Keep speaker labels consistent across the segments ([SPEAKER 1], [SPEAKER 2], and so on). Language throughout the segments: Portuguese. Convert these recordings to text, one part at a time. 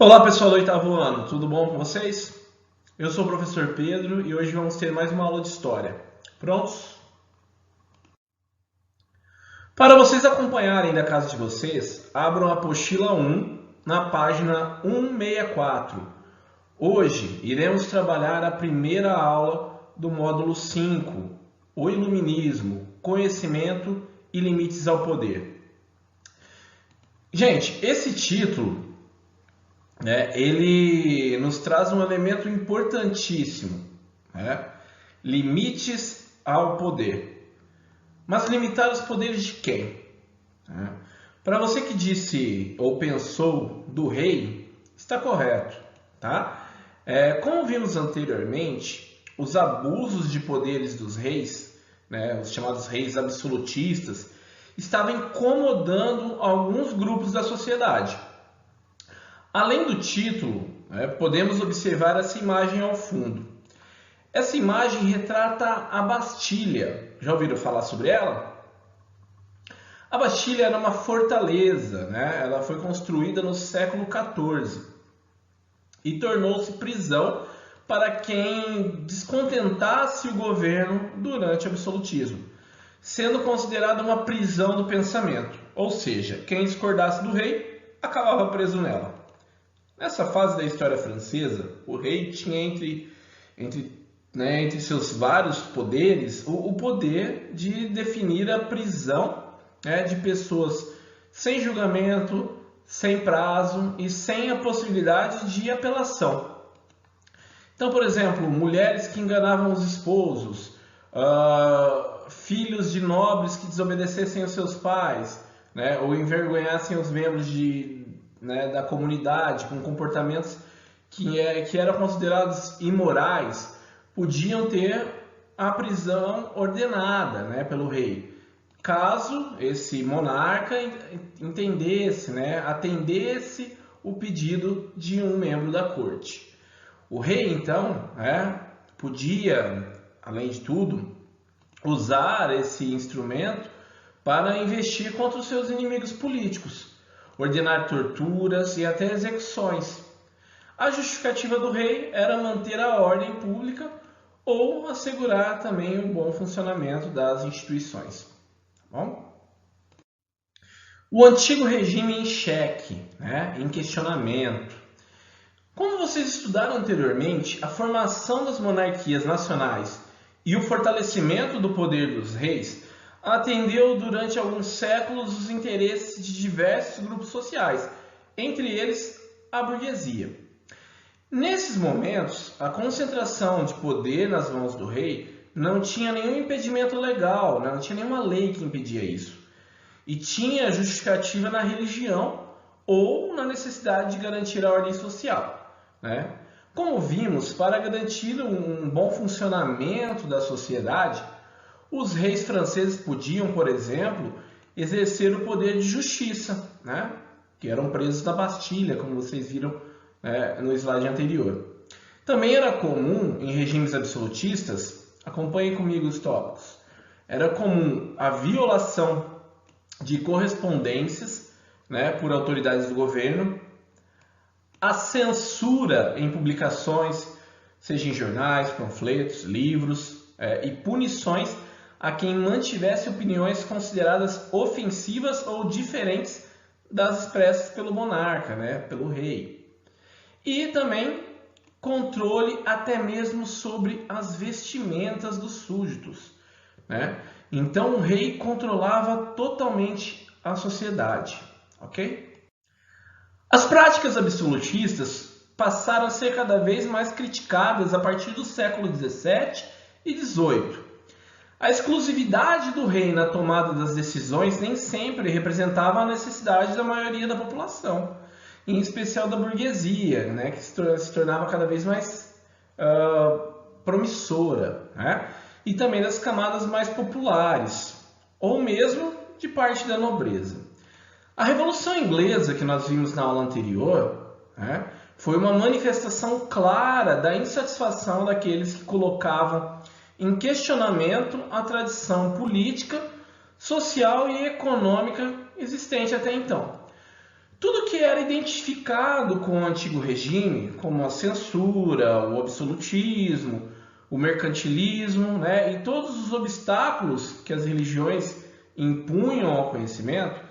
[SPEAKER 1] Olá pessoal do oitavo ano, tudo bom com vocês? Eu sou o professor Pedro e hoje vamos ter mais uma aula de História. Prontos? Para vocês acompanharem da casa de vocês, abram a apostila 1 na página 164. Hoje iremos trabalhar a primeira aula do módulo 5, o Iluminismo, Conhecimento e Limites ao Poder. Gente, esse título ele nos traz um elemento importantíssimo, limites ao poder. Mas limitar os poderes de quem? Para você que disse ou pensou do rei, está correto. Tá? Como vimos anteriormente, os abusos de poderes dos reis, os chamados reis absolutistas, estavam incomodando alguns grupos da sociedade. Além do título, podemos observar essa imagem ao fundo. Essa imagem retrata a Bastilha. Já ouviram falar sobre ela? A Bastilha era uma fortaleza, Ela foi construída no século XIV e tornou-se prisão para quem descontentasse o governo durante o absolutismo, sendo considerada uma prisão do pensamento, ou seja, quem discordasse do rei acabava preso nela. Nessa fase da história francesa, o rei tinha entre seus vários poderes o poder de definir a prisão de pessoas sem julgamento, sem prazo e sem a possibilidade de apelação. Então, por exemplo, mulheres que enganavam os esposos, filhos de nobres que desobedecessem aos seus pais, ou envergonhassem os membros da comunidade com comportamentos que eram considerados imorais, podiam ter a prisão ordenada pelo rei, caso esse monarca entendesse, atendesse o pedido de um membro da corte. O rei, então, podia, além de tudo, usar esse instrumento para investir contra os seus inimigos políticos, ordenar torturas e até execuções. A justificativa do rei era manter a ordem pública ou assegurar também o bom funcionamento das instituições. Tá bom? O antigo regime em xeque, em questionamento. Como vocês estudaram anteriormente, a formação das monarquias nacionais e o fortalecimento do poder dos reis atendeu durante alguns séculos os interesses de diversos grupos sociais, entre eles a burguesia. Nesses momentos, a concentração de poder nas mãos do rei não tinha nenhum impedimento legal, não tinha nenhuma lei que impedia isso. E tinha justificativa na religião ou na necessidade de garantir a ordem social. Como vimos, para garantir um bom funcionamento da sociedade, os reis franceses podiam, por exemplo, exercer o poder de justiça, que eram presos na Bastilha, como vocês viram no slide anterior. Também era comum, em regimes absolutistas, acompanhem comigo os tópicos, era comum a violação de correspondências por autoridades do governo, a censura em publicações, seja em jornais, panfletos, livros, e punições a quem mantivesse opiniões consideradas ofensivas ou diferentes das expressas pelo monarca, pelo rei. E também controle até mesmo sobre as vestimentas dos súditos. Então o rei controlava totalmente a sociedade. Ok? As práticas absolutistas passaram a ser cada vez mais criticadas a partir do século XVII e XVIII. A exclusividade do rei na tomada das decisões nem sempre representava a necessidade da maioria da população, em especial da burguesia, que se tornava cada vez mais promissora, e também das camadas mais populares, ou mesmo de parte da nobreza. A Revolução Inglesa, que nós vimos na aula anterior, foi uma manifestação clara da insatisfação daqueles que colocavam em questionamento a tradição política, social e econômica existente até então. tudo que era identificado com o antigo regime, como a censura, o absolutismo, o mercantilismo, né, e todos os obstáculos que as religiões impunham ao conhecimento,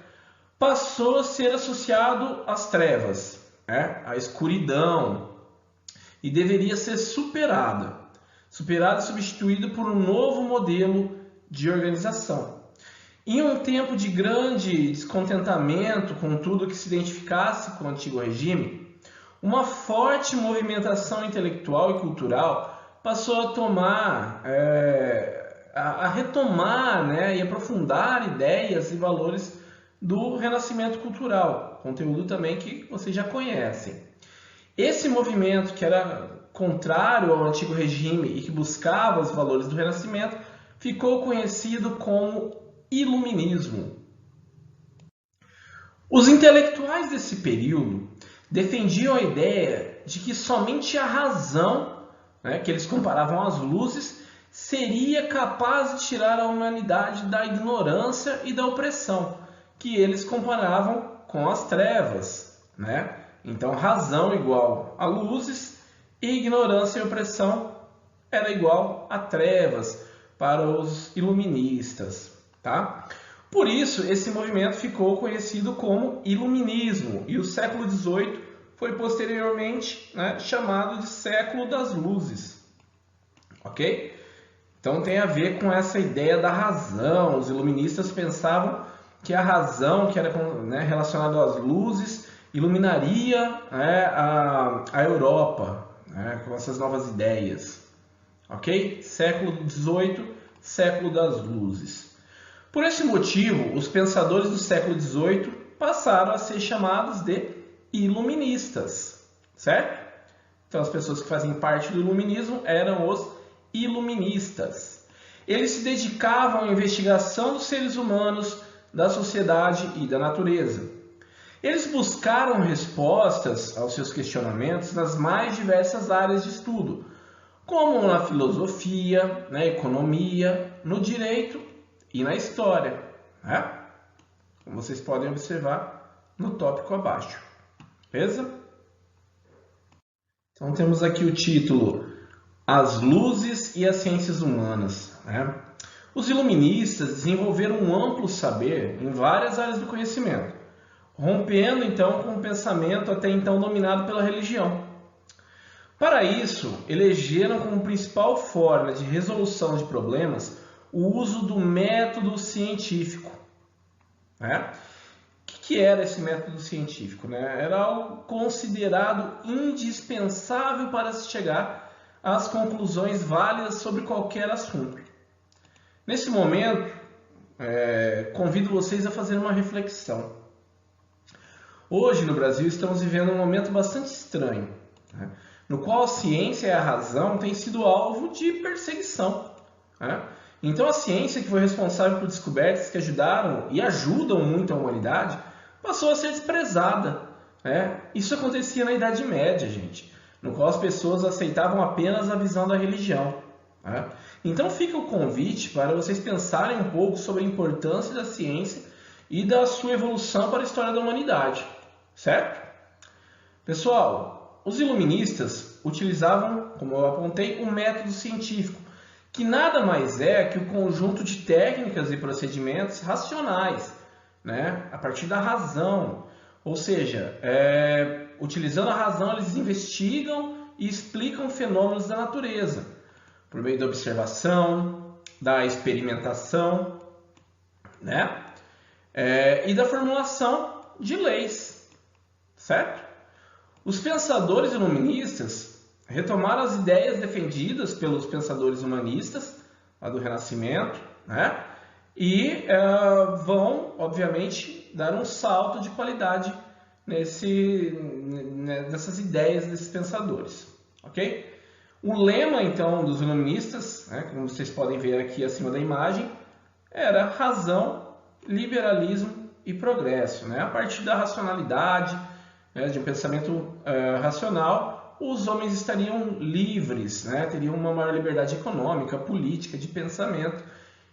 [SPEAKER 1] passou a ser associado às trevas, né, à escuridão, e deveria ser superada e substituído por um novo modelo de organização. Em um tempo de grande descontentamento com tudo que se identificasse com o antigo regime, uma forte movimentação intelectual e cultural passou a tomar, a retomar, né, e aprofundar ideias e valores do renascimento cultural, conteúdo também que vocês já conhecem. Esse movimento, que era contrário ao antigo regime e que buscava os valores do renascimento, ficou conhecido como Iluminismo. Os intelectuais desse período defendiam a ideia de que somente a razão, né, que eles comparavam às luzes, seria capaz de tirar a humanidade da ignorância e da opressão, que eles comparavam com as trevas, né? Então, razão igual a luzes e ignorância e opressão era igual a trevas para os iluministas, tá? Por isso, esse movimento ficou conhecido como Iluminismo, e o século XVIII foi posteriormente, né, chamado de século das luzes, ok? Então tem a ver com essa ideia da razão. Os iluministas pensavam que a razão, que era, né, relacionada às luzes, iluminaria, né, a Europa, né, com essas novas ideias, ok? Século XVIII, século das luzes. Por esse motivo, os pensadores do século XVIII passaram a ser chamados de iluministas, certo? Então as pessoas que fazem parte do iluminismo eram os iluministas. Eles se dedicavam à investigação dos seres humanos, da sociedade e da natureza. Eles buscaram respostas aos seus questionamentos nas mais diversas áreas de estudo, como na filosofia, na economia, no direito e na história, né? Como vocês podem observar no tópico abaixo. Beleza? Então temos aqui o título As Luzes e as Ciências Humanas, né? Os iluministas desenvolveram um amplo saber em várias áreas do conhecimento, rompendo então com o pensamento até então dominado pela religião. Para isso, elegeram como principal forma de resolução de problemas o uso do método científico, né? O que era esse método científico, né? Era algo considerado indispensável para se chegar às conclusões válidas sobre qualquer assunto. Nesse momento, convido vocês a fazer uma reflexão. Hoje, no Brasil, estamos vivendo um momento bastante estranho, né, no qual a ciência e a razão têm sido alvo de perseguição, né? Então, a ciência, que foi responsável por descobertas que ajudaram e ajudam muito a humanidade, passou a ser desprezada, né? Isso acontecia na Idade Média, gente, no qual as pessoas aceitavam apenas a visão da religião, né? Então fica o convite para vocês pensarem um pouco sobre a importância da ciência e da sua evolução para a história da humanidade, certo? Pessoal, os iluministas utilizavam, como eu apontei, um método científico, que nada mais é que o conjunto de técnicas e procedimentos racionais, né, a partir da razão. Ou seja, utilizando a razão, eles investigam e explicam fenômenos da natureza, por meio da observação, da experimentação, né? E da formulação de leis, certo? Os pensadores iluministas retomaram as ideias defendidas pelos pensadores humanistas, lá do Renascimento, né? E vão, obviamente, dar um salto de qualidade nessas ideias desses pensadores, ok? O lema, então, dos iluministas, né, como vocês podem ver aqui acima da imagem, era razão, liberalismo e progresso, né? A partir da racionalidade, né, de um pensamento racional, os homens estariam livres, né? Teriam uma maior liberdade econômica, política, de pensamento,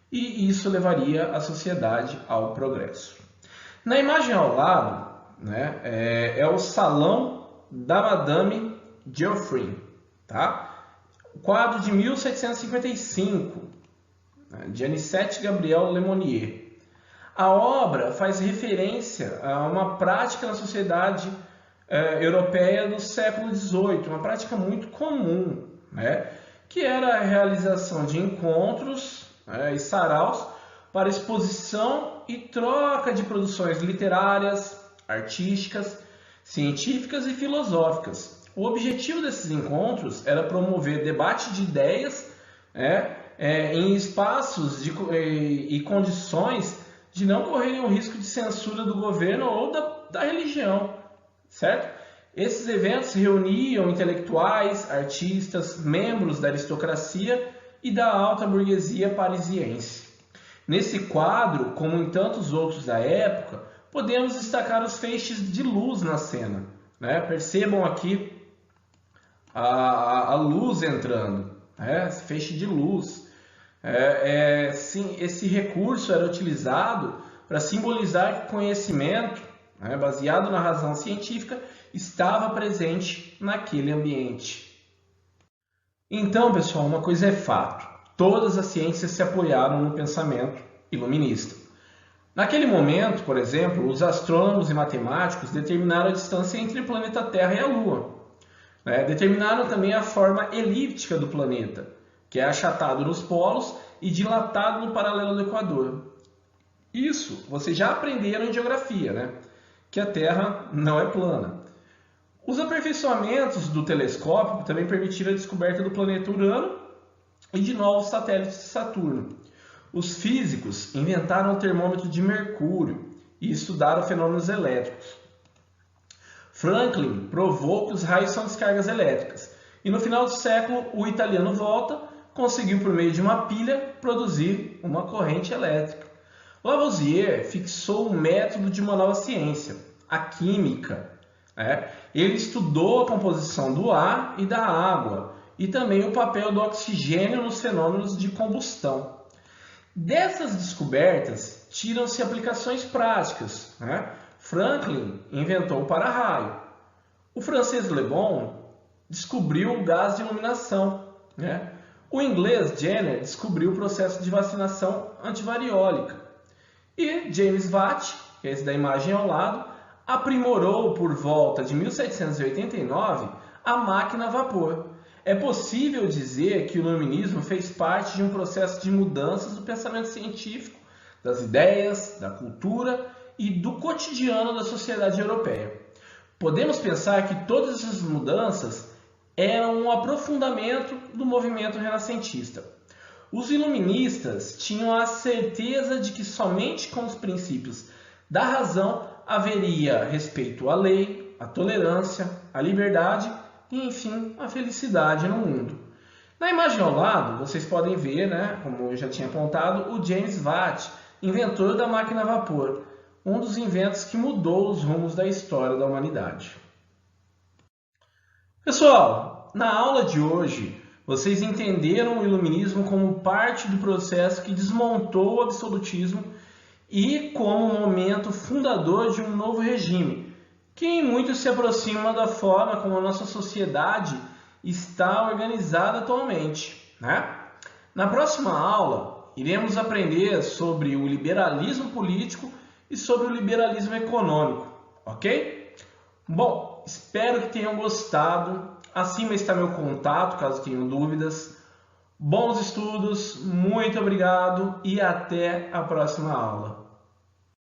[SPEAKER 1] e isso levaria a sociedade ao progresso. Na imagem ao lado, né, é o Salão da Madame Geoffroy, tá? Quadro de 1755, né, de Anicette Gabriel Lemonnier. A obra faz referência a uma prática na sociedade europeia do século XVIII, uma prática muito comum, né, que era a realização de encontros e saraus para exposição e troca de produções literárias, artísticas, científicas e filosóficas. O objetivo desses encontros era promover debate de ideias em espaços e condições de não correrem o risco de censura do governo ou da religião, certo? Esses eventos reuniam intelectuais, artistas, membros da aristocracia e da alta burguesia parisiense. Nesse quadro, como em tantos outros da época, podemos destacar os feixes de luz na cena, né? Percebam aqui a luz entrando, né? Esse feixe de luz. Sim, esse recurso era utilizado para simbolizar que conhecimento, né, baseado na razão científica, estava presente naquele ambiente. Então, pessoal, uma coisa é fato: todas as ciências se apoiaram no pensamento iluminista. Naquele momento, por exemplo, os astrônomos e matemáticos determinaram a distância entre o planeta Terra e a Lua. Determinaram também a forma elíptica do planeta, que é achatado nos polos e dilatado no paralelo do Equador. Isso vocês já aprenderam em geografia, né? Que a Terra não é plana. Os aperfeiçoamentos do telescópio também permitiram a descoberta do planeta Urano e de novos satélites de Saturno. Os físicos inventaram o termômetro de mercúrio e estudaram fenômenos elétricos. Franklin provou que os raios são descargas elétricas. E no final do século, o italiano Volta conseguiu, por meio de uma pilha, produzir uma corrente elétrica. Lavoisier fixou o método de uma nova ciência, a química. Ele estudou a composição do ar e da água e também o papel do oxigênio nos fenômenos de combustão. Dessas descobertas, tiram-se aplicações práticas. Franklin inventou o para-raio. O francês Le Bon descobriu o gás de iluminação. O inglês Jenner descobriu o processo de vacinação antivariólica. E James Watt, que é esse da imagem ao lado, aprimorou por volta de 1789 a máquina a vapor. É possível dizer que o iluminismo fez parte de um processo de mudanças do pensamento científico, das ideias, da cultura e do cotidiano da sociedade europeia. Podemos pensar que todas essas mudanças eram um aprofundamento do movimento renascentista. Os iluministas tinham a certeza de que somente com os princípios da razão haveria respeito à lei, à tolerância, à liberdade e, enfim, à felicidade no mundo. Na imagem ao lado, vocês podem ver, como eu já tinha apontado, o James Watt, inventor da máquina a vapor, um dos inventos que mudou os rumos da história da humanidade. Pessoal, na aula de hoje, vocês entenderam o iluminismo como parte do processo que desmontou o absolutismo e como momento fundador de um novo regime, que em muito se aproxima da forma como a nossa sociedade está organizada atualmente. Na próxima aula, iremos aprender sobre o liberalismo político e sobre o liberalismo econômico, ok? Bom, espero que tenham gostado. Acima está meu contato, caso tenham dúvidas. Bons estudos, muito obrigado e até a próxima aula.